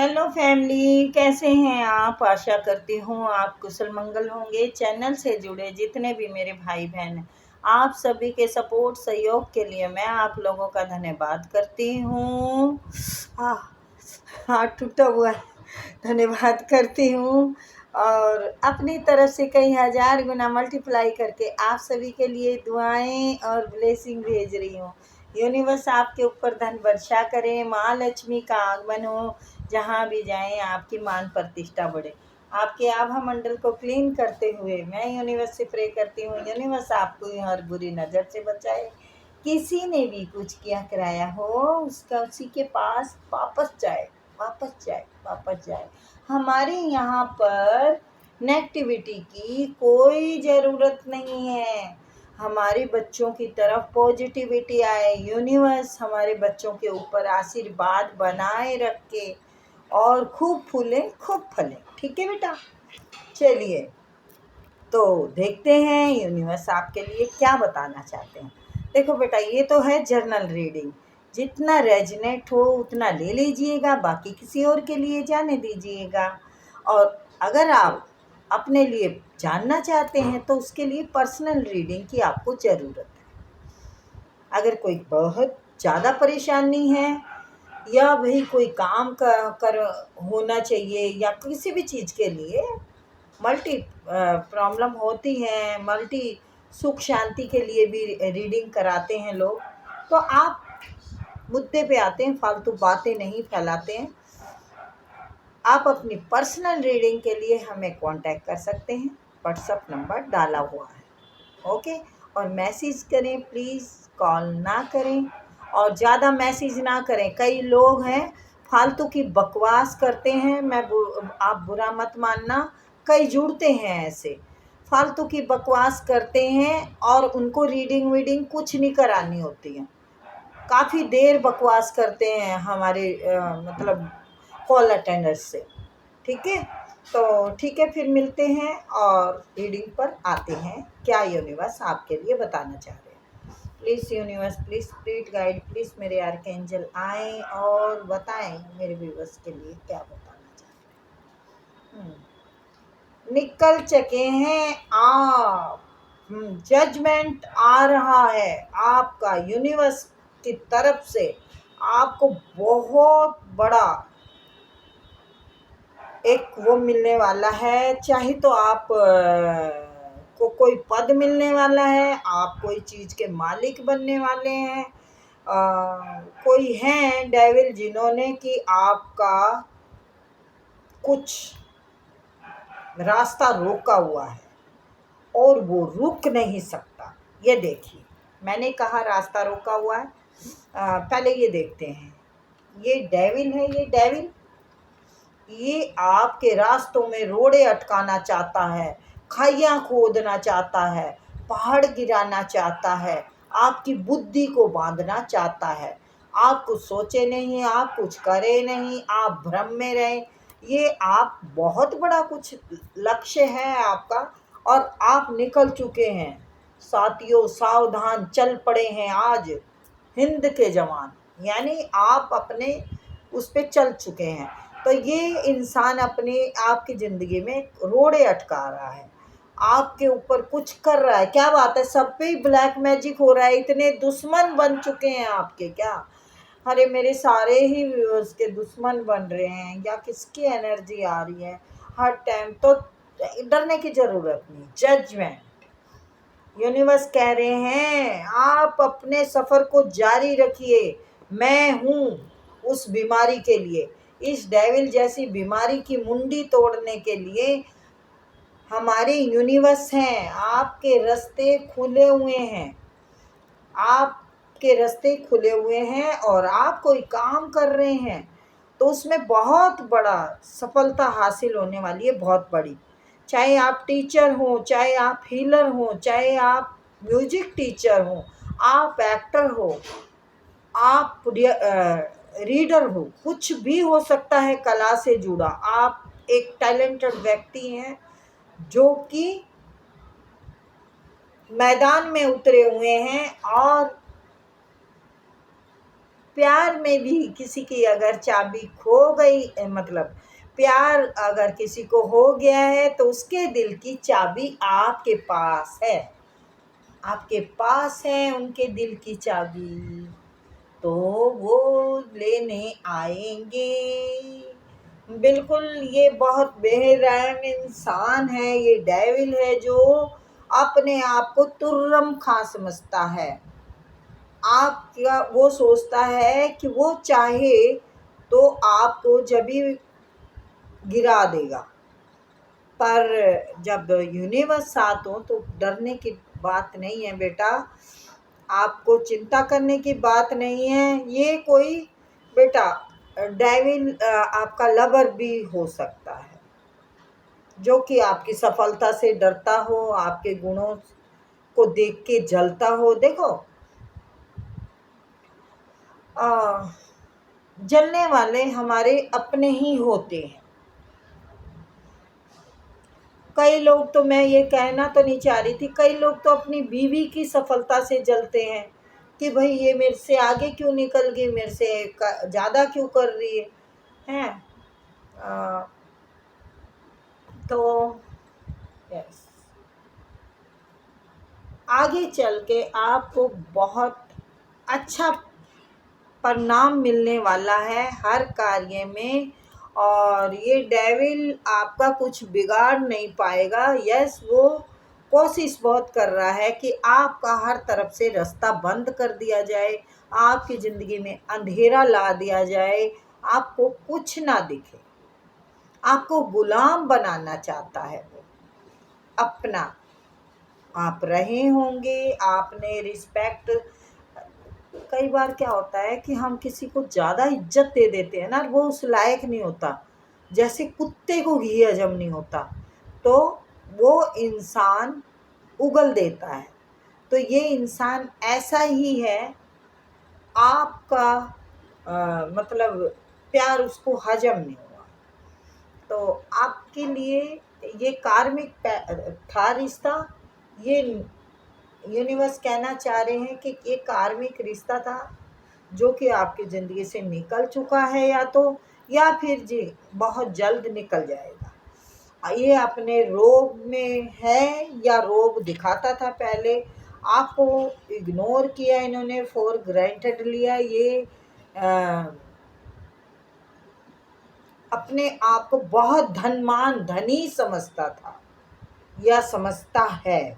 Hello family, कैसे हैं आप। आशा करती हूँ आप कुशल मंगल होंगे। चैनल से जुड़े जितने भी मेरे भाई बहन हैं, आप सभी के सपोर्ट सहयोग के लिए मैं आप लोगों का धन्यवाद करती हूँ। हाथ टूटा हुआ है। धन्यवाद करती हूँ और अपनी तरफ से कई हजार गुना मल्टीप्लाई करके आप सभी के लिए दुआएं और ब्लेसिंग भेज रही हूँ। यूनिवर्स आपके ऊपर धन वर्षा करे, माँ लक्ष्मी का आगमन हो, जहाँ भी जाएं आपकी मान प्रतिष्ठा बढ़े। आपके आभा मंडल को क्लीन करते हुए मैं यूनिवर्स से प्रे करती हूँ, यूनिवर्स आपको हर बुरी नज़र से बचाए। किसी ने भी कुछ किया कराया हो उसका उसी के पास वापस जाए, वापस जाए, वापस जाए। हमारे यहाँ पर नेगेटिविटी की कोई ज़रूरत नहीं है। हमारे बच्चों की तरफ पॉजिटिविटी आए, यूनिवर्स हमारे बच्चों के ऊपर आशीर्वाद बनाए रखे और खूब फूले खूब फले। ठीक है बेटा, चलिए तो देखते हैं यूनिवर्स आपके लिए क्या बताना चाहते हैं। देखो बेटा, ये तो है जर्नल रीडिंग। जितना रेजनेट हो उतना ले लीजिएगा, बाकी किसी और के लिए जाने दीजिएगा। और अगर आप अपने लिए जानना चाहते हैं तो उसके लिए पर्सनल रीडिंग की आपको ज़रूरत है। अगर कोई बहुत ज़्यादा परेशानी है या भाई कोई काम कर होना चाहिए या किसी भी चीज़ के लिए मल्टी प्रॉब्लम होती हैं, मल्टी सुख शांति के लिए भी रीडिंग कराते हैं लोग, तो आप मुद्दे पे आते हैं, फालतू बातें नहीं फैलाते हैं। आप अपनी पर्सनल रीडिंग के लिए हमें कांटेक्ट कर सकते हैं, व्हाट्सएप नंबर डाला हुआ है। ओके, और मैसेज करें प्लीज़, कॉल ना करें और ज़्यादा मैसेज ना करें। कई लोग हैं फालतू की बकवास करते हैं, आप बुरा मत मानना, कई जुड़ते हैं ऐसे फालतू की बकवास करते हैं और उनको रीडिंग वीडिंग कुछ नहीं करानी होती है। काफ़ी देर बकवास करते हैं हमारे मतलब कॉल अटेंडर्स से। ठीक है, तो ठीक है, फिर मिलते हैं और रीडिंग पर आते हैं क्या यूनिवर्स आपके लिए बताना चाह रहे हैं। Please universe, please spirit guide, please मेरे आर्कएंजल आएँ और बताएं मेरे व्यूवर्स के लिए क्या बताना चाह रहे हैं। निकल चुके हैं आप। जजमेंट आ रहा है आपका यूनिवर्स की तरफ से। आपको बहुत बड़ा एक वो मिलने वाला है। चाहे तो आप को कोई पद मिलने वाला है, आप कोई चीज़ के मालिक बनने वाले हैं। कोई हैं डेविल जिन्होंने कि आपका कुछ रास्ता रोका हुआ है और वो रुक नहीं सकता। ये देखिए, मैंने कहा रास्ता रोका हुआ है। पहले ये देखते हैं, ये डेविल है। ये आपके रास्तों में रोड़े अटकाना चाहता है, खाइयाँ खोदना चाहता है, पहाड़ गिराना चाहता है, आपकी बुद्धि को बांधना चाहता है। आप कुछ सोचे नहीं, आप कुछ करे नहीं, आप भ्रम में रहें। ये आप बहुत बड़ा कुछ लक्ष्य है आपका और आप निकल चुके हैं। साथियों सावधान, चल पड़े हैं आज हिंद के जवान, यानी आप अपने उस पे चल चुके हैं। तो ये इंसान अपने आपकी ज़िंदगी में रोड़े अटका रहा है, आपके ऊपर कुछ कर रहा है। क्या बात है, सब पे ही ब्लैक मैजिक हो रहा है। इतने दुश्मन बन चुके हैं आपके क्या? अरे मेरे सारे ही व्यूअर्स के दुश्मन बन रहे हैं या किसकी एनर्जी आ रही है हर टाइम, तो डरने की ज़रूरत नहीं। जजमेंट यूनिवर्स कह रहे हैं आप अपने सफ़र को जारी रखिए। मैं हूँ उस बीमारी के लिए, इस डेविल जैसी बीमारी की मुंडी तोड़ने के लिए हमारे यूनिवर्स हैं। आपके रास्ते खुले हुए हैं, आपके रास्ते खुले हुए हैं और आप कोई काम कर रहे हैं तो उसमें बहुत बड़ा सफलता हासिल होने वाली है, बहुत बड़ी। चाहे आप टीचर हो, चाहे आप हीलर हो, चाहे आप म्यूजिक टीचर हो, आप एक्टर हो, आप रीडर हो, कुछ भी हो सकता है कला से जुड़ा। आप एक टैलेंटेड व्यक्ति हैं जो कि मैदान में उतरे हुए हैं और प्यार में भी किसी की अगर चाबी खो गई, मतलब प्यार अगर किसी को हो गया है तो उसके दिल की चाबी आपके पास है, आपके पास है उनके दिल की चाबी, तो वो लेने आएंगे। बिल्कुल, ये बहुत बेरहम इंसान है, ये डेविल है जो अपने आप को तुर्रम खां समझता है। आप क्या वो सोचता है कि वो चाहे तो आपको जभी गिरा देगा, पर जब यूनिवर्स साथ हो तो डरने की बात नहीं है बेटा, आपको चिंता करने की बात नहीं है। ये कोई बेटा डेविल आपका लवर भी हो सकता है, जो कि आपकी सफलता से डरता हो, आपके गुणों को देख के जलता हो। देखो, जलने वाले हमारे अपने ही होते हैं। कई लोग तो, मैं ये कहना तो नहीं चाह रही थी, कई लोग तो अपनी बीवी की सफलता से जलते हैं कि भाई ये मेरे से आगे क्यों निकल गई, मेरे से ज़्यादा क्यों कर रही है, हैं। तो यस, आगे चल के आपको बहुत अच्छा परिणाम मिलने वाला है हर कार्य में, और ये डेविल आपका कुछ बिगाड़ नहीं पाएगा। यस, वो कोशिश बहुत कर रहा है कि आपका हर तरफ से रास्ता बंद कर दिया जाए, आपकी ज़िंदगी में अंधेरा ला दिया जाए, आपको कुछ ना दिखे, आपको गुलाम बनाना चाहता है वो अपना। आप रहे होंगे, आपने रिस्पेक्ट, कई बार क्या होता है कि हम किसी को ज़्यादा इज्जत दे देते हैं ना, वो उस लायक नहीं होता, जैसे कुत्ते को घी हजम नहीं होता, तो वो इंसान उगल देता है। तो ये इंसान ऐसा ही है, आपका मतलब प्यार उसको हजम नहीं हुआ, तो आपके लिए ये कार्मिक था रिश्ता। ये यूनिवर्स कहना चाह रहे हैं कि ये कार्मिक रिश्ता था जो कि आपकी ज़िंदगी से निकल चुका है, या फिर जी बहुत जल्द निकल जाएगा। ये अपने रोब में है या रोब दिखाता था पहले, आपको इग्नोर किया इन्होंने, फॉर ग्रांटेड लिया, ये अपने आप को बहुत धनवान धनी समझता था या समझता है,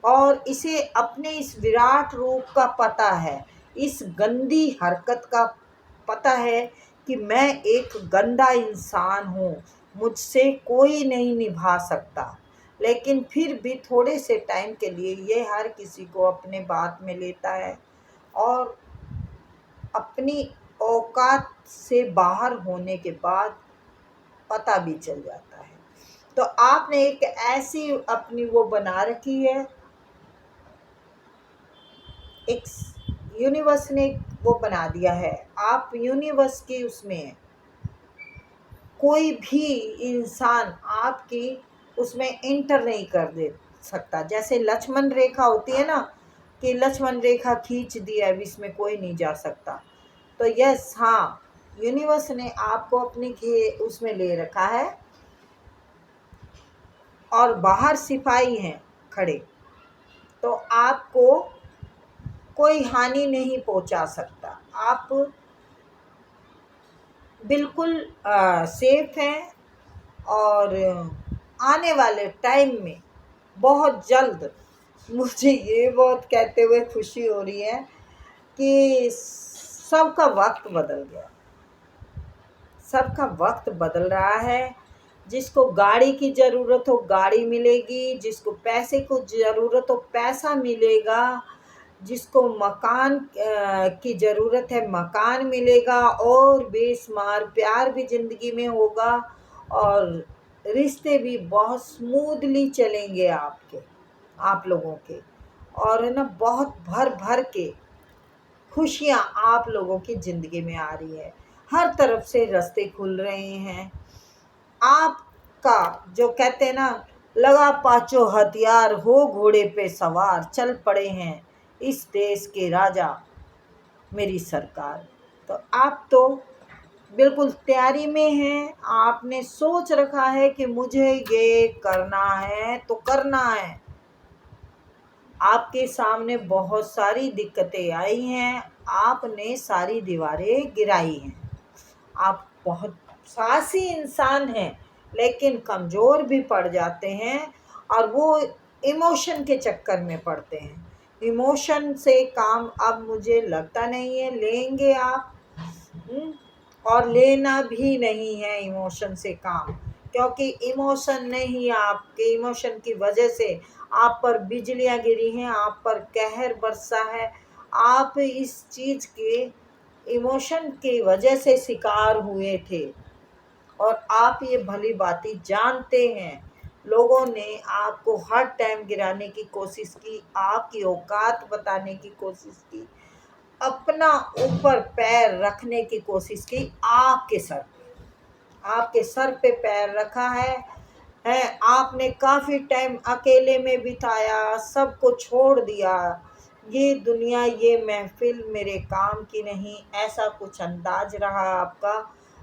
और इसे अपने इस विराट रूप का पता है, इस गंदी हरकत का पता है कि मैं एक गंदा इंसान हूँ, मुझसे कोई नहीं निभा सकता, लेकिन फिर भी थोड़े से टाइम के लिए ये हर किसी को अपने बात में लेता है और अपनी औकात से बाहर होने के बाद पता भी चल जाता है। तो आपने एक ऐसी अपनी वो बना रखी है, एक यूनिवर्स ने वो बना दिया है, आप यूनिवर्स के उसमें हैं, कोई भी इंसान आपकी उसमें इंटर नहीं कर दे सकता। जैसे लक्ष्मण रेखा होती है ना, कि लक्ष्मण रेखा खींच दी है, अब इसमें कोई नहीं जा सकता। तो यस, हाँ, यूनिवर्स ने आपको अपने उसमें ले रखा है, और बाहर सिपाही हैं खड़े, तो आपको कोई हानि नहीं पहुंचा सकता, आप बिल्कुल सेफ हैं। और आने वाले टाइम में बहुत जल्द, मुझे ये बहुत कहते हुए खुशी हो रही है कि सबका वक्त बदल गया, सबका वक्त बदल रहा है। जिसको गाड़ी की ज़रूरत हो गाड़ी मिलेगी, जिसको पैसे को ज़रूरत हो पैसा मिलेगा, जिसको मकान की ज़रूरत है मकान मिलेगा, और बेशुमार प्यार भी ज़िंदगी में होगा, और रिश्ते भी बहुत स्मूथली चलेंगे आप लोगों के, और है ना, बहुत भर भर के खुशियाँ आप लोगों की ज़िंदगी में आ रही है, हर तरफ से रास्ते खुल रहे हैं। आपका जो कहते हैं ना, लगा पाँचों हथियार, हो घोड़े पे सवार, चल पड़े हैं इस देश के राजा, मेरी सरकार। तो आप तो बिल्कुल तैयारी में हैं, आपने सोच रखा है कि मुझे ये करना है तो करना है। आपके सामने बहुत सारी दिक्कतें आई हैं, आपने सारी दीवारें गिराई हैं। आप बहुत साहसी इंसान हैं, लेकिन कमज़ोर भी पड़ जाते हैं, और वो इमोशन के चक्कर में पड़ते हैं। इमोशन से काम अब मुझे लगता नहीं है लेंगे आप। हुँ? और लेना भी नहीं है इमोशन से काम, क्योंकि इमोशन ने ही आपके इमोशन की वजह से आप पर बिजलियाँ गिरी हैं, आप पर कहर बरसा है। आप इस चीज़ के इमोशन की वजह से शिकार हुए थे, और आप ये भली भांति जानते हैं। लोगों ने आपको हर टाइम गिराने की कोशिश की, आपकी औकात बताने की कोशिश की, अपना ऊपर पैर रखने की कोशिश की आपके सर पे। आपके सर पे पैर रखा है आपने काफ़ी टाइम अकेले में बिताया, सबको छोड़ दिया। ये दुनिया, ये महफ़िल मेरे काम की नहीं, ऐसा कुछ अंदाज़ रहा आपका।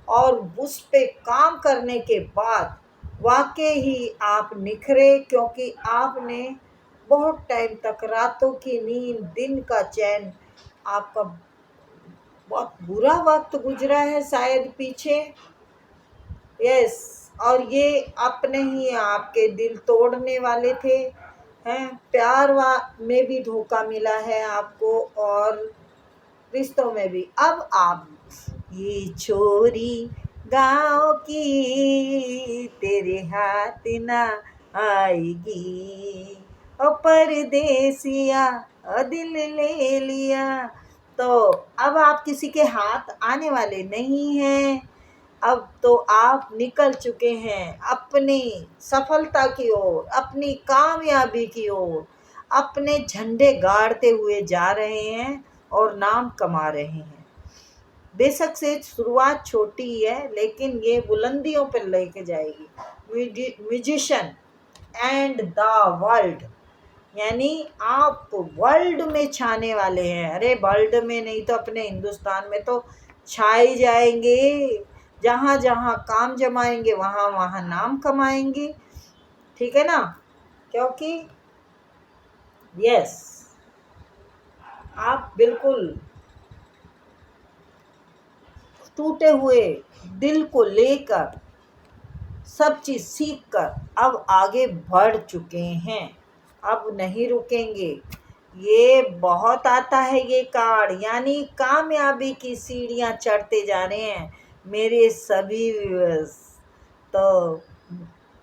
और उस पे काम करने के बाद वाक़ई ही आप निखरे, क्योंकि आपने बहुत टाइम तक रातों की नींद, दिन का चैन, आपका बहुत बुरा वक़्त गुज़रा है शायद पीछे। यस, और ये अपने ही आपके दिल तोड़ने वाले थे, हैं? प्यार वा में भी धोखा मिला है आपको, और रिश्तों में भी। अब आप, ये छोरी गाँव की तेरे हाथ ना आएगी, ओ परदेसिया ओ दिल ले लिया। तो अब आप किसी के हाथ आने वाले नहीं हैं। अब तो आप निकल चुके हैं अपनी सफलता की ओर, अपनी कामयाबी की ओर, अपने झंडे गाड़ते हुए जा रहे हैं और नाम कमा रहे हैं। बेशक से शुरुआत छोटी है, लेकिन ये बुलंदियों पर लेके जाएगी। म्यूजिशियन एंड द वर्ल्ड, यानी आप वर्ल्ड में छाने वाले हैं। अरे वर्ल्ड में नहीं तो अपने हिंदुस्तान में तो छा ही जाएंगे। जहाँ जहाँ काम जमाएंगे वहाँ वहाँ नाम कमाएंगे। ठीक है ना? क्योंकि यस, आप बिल्कुल टूटे हुए दिल को लेकर, सब चीज़ सीख कर अब आगे बढ़ चुके हैं, अब नहीं रुकेंगे। ये बहुत आता है ये कार्ड, यानी कामयाबी की सीढ़ियाँ चढ़ते जा रहे हैं मेरे सभी व्यूअर्स। तो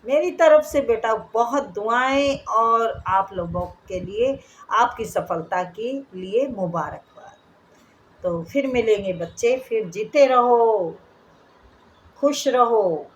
मेरी तरफ से बेटा बहुत दुआएं, और आप लोगों के लिए, आपकी सफलता के लिए मुबारकबाद। तो फिर मिलेंगे बच्चे, फिर जीते रहो, खुश रहो।